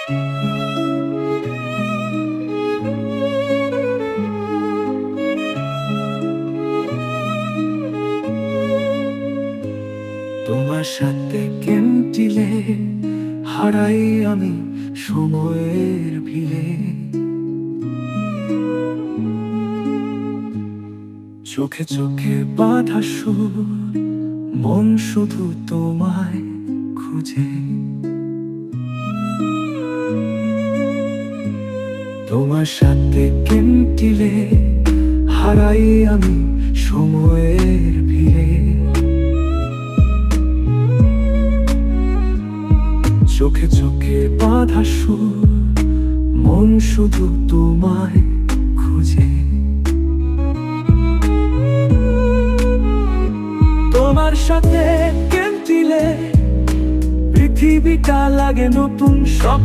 তোমার সাথে কেন্টিলে হারাই আমি সময়ের ভিড়ে। চোখে চোখে বাঁধা সুর, মন শুধু তোমায় খুঁজে। তোমার সাথে কেন্টিলে হারাই আমি সময়ের ভিড়ে। চোখে চোখে বাঁধা সুর, মন শুধু তোমায় খুঁজে। তোমার সাথে কেন্টিলে পৃথিবীটা লাগে নতুন স্বপ্ন।